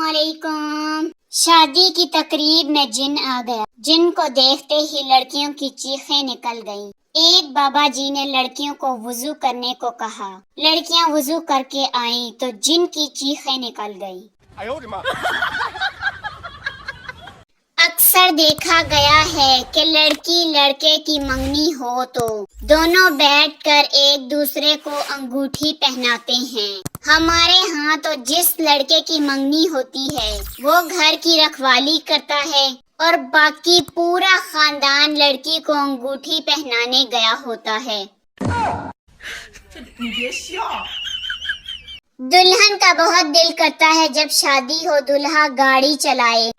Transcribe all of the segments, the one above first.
अस्सलामुअलैकुम। शादी की तकरीब में जिन आ गया। जिन को देखते ही लड़कियों की चीखें निकल गईं। एक बाबा जी ने लड़कियों को वुजू करने को कहा। लड़कियां वुजू करके आईं तो जिन की चीखें निकल गईं। अक्सर देखा गया है कि लड़की लड़के की मंगनी हो तो दोनों बैठकर एक दूसरे को अंगूठी पहनाते हैं। हमारे यहाँ तो जिस लड़के की मंगनी होती है वो घर की रखवाली करता है और बाकी पूरा खानदान लड़की को अंगूठी पहनाने गया होता है। दुल्हन का बहुत दिल करता है जब शादी हो दूल्हा गाड़ी चलाए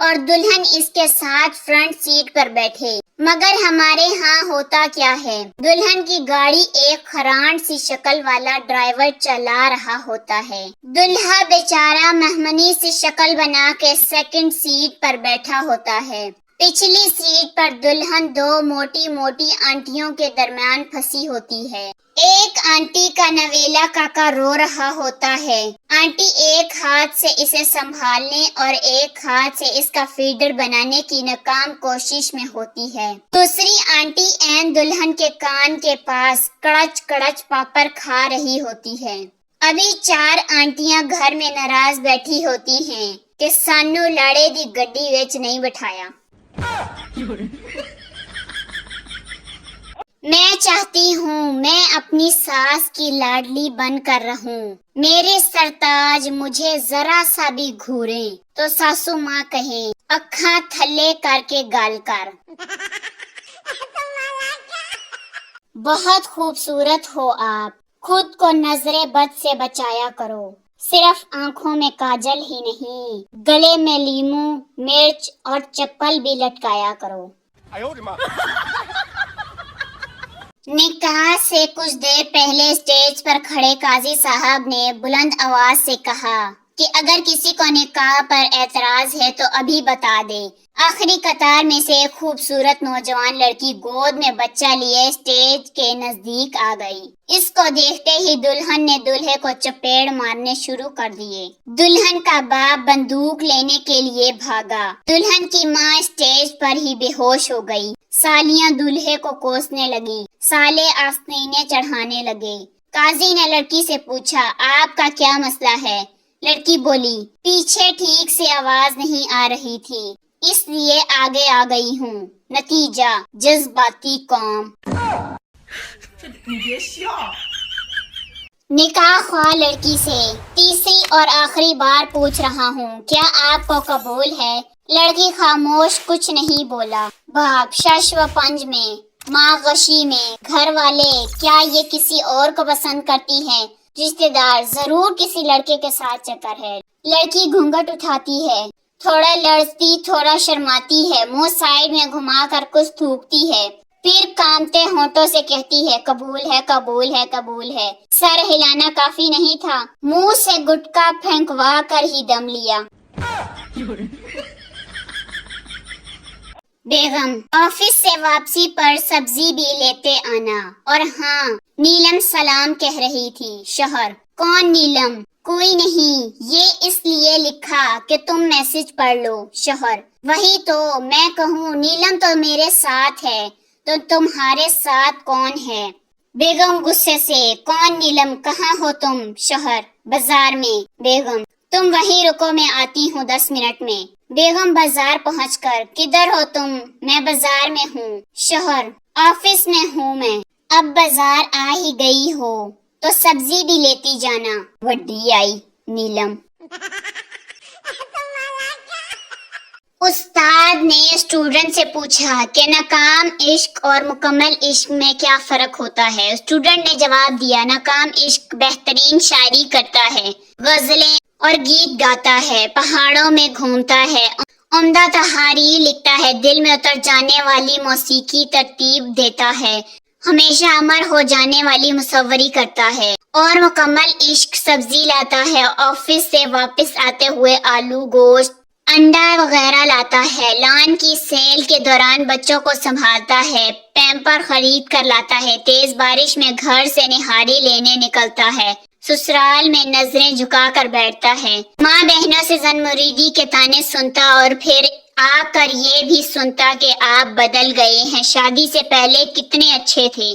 और दुल्हन इसके साथ फ्रंट सीट पर बैठे, मगर हमारे यहाँ होता क्या है, दुल्हन की गाड़ी एक खरांड सी शक्ल वाला ड्राइवर चला रहा होता है। दुल्हा बेचारा मेहमनी सी शक्ल बना के सेकंड सीट पर बैठा होता है। पिछली सीट पर दुल्हन दो मोटी मोटी आंटियों के दरमियान फंसी होती है। एक आंटी का नवेला काका रो रहा होता है। आंटी एक हाथ से इसे संभालने और एक हाथ से इसका फीडर बनाने की नाकाम कोशिश में होती है। दूसरी आंटी ऐन दुल्हन के कान के पास कड़च कड़च पापड़ खा रही होती है। अभी चार आंटियां घर में नाराज बैठी होती हैं कि सानू लाड़े दी गड्डी विच नहीं बिठाया। मैं चाहती हूँ मैं अपनी सास की लाडली बनकर रहूं। मेरे सरताज मुझे जरा सा भी घूरे तो सासू माँ कहे अखा थल्ले करके गाल कर। बहुत खूबसूरत हो आप, खुद को नजरे बद से बचाया करो। सिर्फ आंखों में काजल ही नहीं, गले में लीमू मिर्च और चप्पल भी लटकाया करो। निकाह से कुछ देर पहले स्टेज पर खड़े काजी साहब ने बुलंद आवाज से कहा कि अगर किसी को निकाह पर एतराज है तो अभी बता दे। आखिरी कतार में से एक खूबसूरत नौजवान लड़की गोद में बच्चा लिए स्टेज के नजदीक आ गई। इसको देखते ही दुल्हन ने दूल्हे को चपेड़ मारने शुरू कर दिए। दुल्हन का बाप बंदूक लेने के लिए भागा। दुल्हन की माँ स्टेज पर ही बेहोश हो गई। सालियां दूल्हे को कोसने लगी, साले आस्तीनें चढ़ाने लगे। काजी ने लड़की से पूछा आपका क्या मसला है? लड़की बोली पीछे ठीक से आवाज नहीं आ रही थी इसलिए आगे आ गई हूँ। नतीजा जज्बाती कौम। निकाह ख्वाह लड़की से तीसरी और आखिरी बार पूछ रहा हूँ क्या आपको कबूल है? लड़की खामोश कुछ नहीं बोला। बाप शश व पंज में, माँ गशी में, घर वाले क्या ये किसी और को पसंद करती है? रिश्तेदार जरूर किसी लड़के के साथ चक्कर है। लड़की घूंघट उठाती है, थोड़ा लड़ती थोड़ा शर्माती है, मुंह साइड में घुमाकर कुछ थूकती है, फिर कांपते होंठों से कहती है कबूल है कबूल है कबूल है। सर हिलाना काफी नहीं था, मुंह से गुटखा फेंकवा कर ही दम लिया। बेगम ऑफिस से वापसी पर सब्जी भी लेते आना। और हाँ, नीलम सलाम कह रही थी। शोहर कौन नीलम? कोई नहीं, ये इसलिए लिखा कि तुम मैसेज पढ़ लो। शोहर वही तो मैं कहूँ, नीलम तो मेरे साथ है तो तुम्हारे साथ कौन है? बेगम गुस्से से कौन नीलम, कहाँ हो तुम? शोहर बाजार में। बेगम तुम वहीं रुको, मैं आती हूँ 10 मिनट में। बेगम बाजार पहुंचकर किधर हो तुम? मैं बाजार में हूँ। शोहर ऑफिस में हूँ मैं। अब बाजार आ ही गई हो तो सब्जी भी लेती जाना। वड्डी आई नीलम। उस्ताद ने स्टूडेंट से पूछा कि नाकाम इश्क और मुकम्मल इश्क में क्या फर्क होता है? स्टूडेंट ने जवाब दिया नाकाम इश्क बेहतरीन शायरी करता है, गजलें और गीत गाता है, पहाड़ों में घूमता है, उम्दा तहारीर लिखता है, दिल में उतर जाने वाली मौसीकी तरतीब देता है, हमेशा अमर हो जाने वाली मुसव्वरी करता है, और मुकम्मल इश्क सब्जी लाता है, ऑफिस से वापस आते हुए आलू गोश्त अंडा वगैरह लाता है, लॉन की सेल के दौरान बच्चों को संभालता है, पैम्पर खरीद कर लाता है, तेज बारिश में घर से निहारी लेने निकलता है, ससुराल में नजरें झुका कर बैठता है। माँ बहनों से जन मुरीदी के ताने सुनता और फिर आकर ये भी सुनता कि आप बदल गए हैं, शादी से पहले कितने अच्छे थे।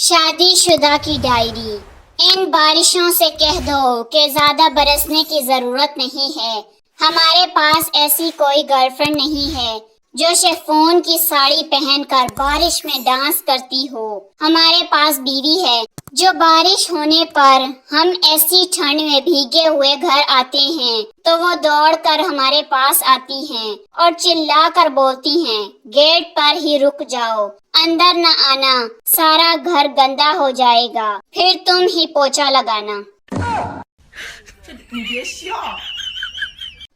शादीशुदा की डायरी। इन बारिशों से कह दो कि ज्यादा बरसने की जरूरत नहीं है। हमारे पास ऐसी कोई गर्लफ्रेंड नहीं है जो शिफॉन की साड़ी पहनकर बारिश में डांस करती हो। हमारे पास बीवी है जो बारिश होने पर हम ऐसी ठंड में भीगे हुए घर आते हैं तो वो दौड़कर हमारे पास आती हैं और चिल्ला कर बोलती हैं, गेट पर ही रुक जाओ, अंदर न आना, सारा घर गंदा हो जाएगा, फिर तुम ही पोछा लगाना।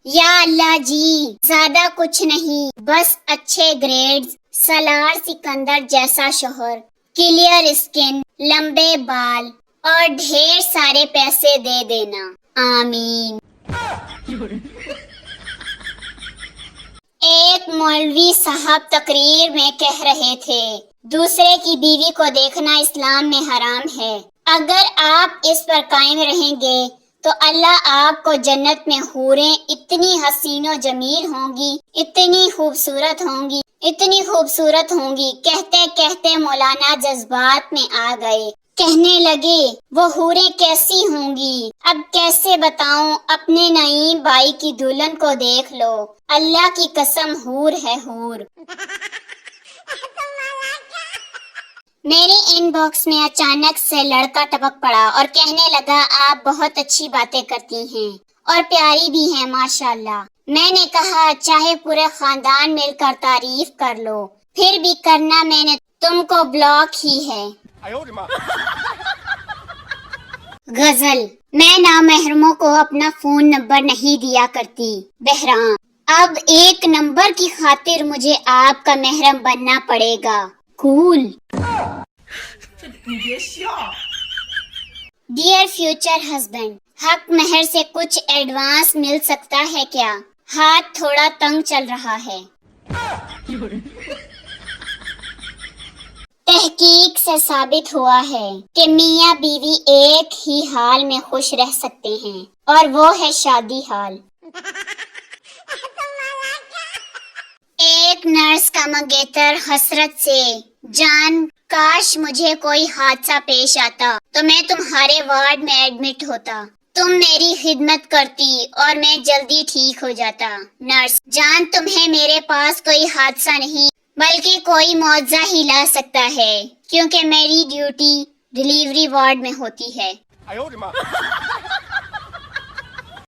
या अल्लाह जी, ज्यादा कुछ नहीं, बस अच्छे ग्रेड्स, सलार सिकंदर जैसा शोहर, क्लियर स्किन, लंबे बाल और ढेर सारे पैसे दे देना, आमीन। एक मौलवी साहब तकरीर में कह रहे थे, दूसरे की बीवी को देखना इस्लाम में हराम है। अगर आप इस पर कायम रहेंगे तो अल्लाह आपको जन्नत में हूरें इतनी हसीनो जमील होंगी, इतनी खूबसूरत होंगी, इतनी खूबसूरत होंगी। कहते कहते मौलाना जज्बात में आ गए, कहने लगे वो हूरें कैसी होंगी, अब कैसे बताऊं, अपने नईम बाई की दुल्हन को देख लो, अल्लाह की कसम हूर है हूर। मेरे इनबॉक्स में अचानक से लड़का टपक पड़ा और कहने लगा, आप बहुत अच्छी बातें करती हैं और प्यारी भी हैं माशाल्लाह। मैंने कहा, चाहे पूरे खानदान मिलकर तारीफ कर लो, फिर भी करना मैंने तुमको ब्लॉक ही है। गजल। मैं नामहरमों को अपना फोन नंबर नहीं दिया करती, बहराम। अब एक नंबर की खातिर मुझे आपका महरम बनना पड़ेगा, कूल। डियर फ्यूचर हस्बैंड, हक महर से कुछ एडवांस मिल सकता है क्या? हाथ थोड़ा तंग चल रहा है। तहकीक से साबित हुआ है कि मियाँ बीवी एक ही हाल में खुश रह सकते हैं और वो है शादी हाल। एक नर्स का मंगेतर हसरत से, जान काश मुझे कोई हादसा पेश आता तो मैं तुम्हारे वार्ड में एडमिट होता, तुम मेरी खिदमत करती और मैं जल्दी ठीक हो जाता। नर्स, जान तुम्हें मेरे पास कोई हादसा नहीं बल्कि कोई मुआवजा ही ला सकता है, क्योंकि मेरी ड्यूटी डिलीवरी वार्ड में होती है।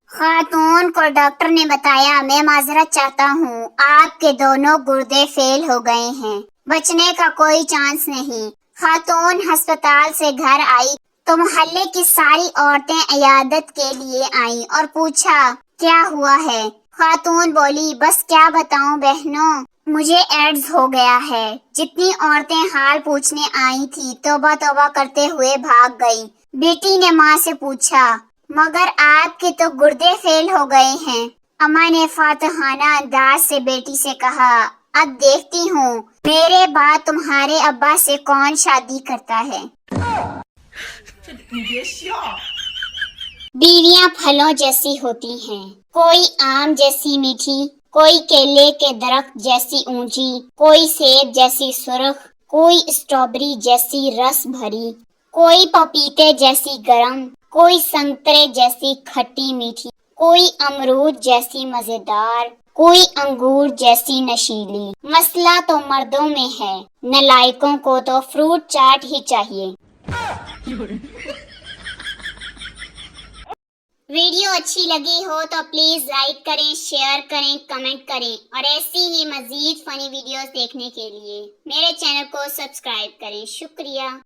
खातून को डॉक्टर ने बताया, मैं माजरत चाहता हूँ, आपके दोनों गुर्दे फेल हो गए हैं, बचने का कोई चांस नहीं। खातून अस्पताल से घर आई तो मोहल्ले की सारी औरतें इयादत के लिए आईं और पूछा, क्या हुआ है? खातून बोली, बस क्या बताऊं बहनों, मुझे एड्स हो गया है। जितनी औरतें हाल पूछने आई थी तौबा तौबा करते हुए भाग गई। बेटी ने माँ से पूछा, मगर आपके तो गुर्दे फेल हो गए हैं। अम्मा ने फातहाना अंदाज से बेटी से कहा, अब देखती हूँ मेरे बाद तुम्हारे अब्बा से कौन शादी करता है। बीवियां फलों जैसी होती हैं, कोई आम जैसी मीठी, कोई केले के दरख्त जैसी ऊंची, कोई सेब जैसी सुर्ख, कोई स्ट्रॉबेरी जैसी रस भरी, कोई पपीते जैसी गरम, कोई संतरे जैसी खट्टी मीठी, कोई अमरूद जैसी मजेदार, कोई अंगूर जैसी नशीली। मसला तो मर्दों में है, नालायकों को तो फ्रूट चाट ही चाहिए। वीडियो अच्छी लगी हो तो प्लीज लाइक करें, शेयर करें, कमेंट करें और ऐसी ही मजीद फनी वीडियोस देखने के लिए मेरे चैनल को सब्सक्राइब करें। शुक्रिया।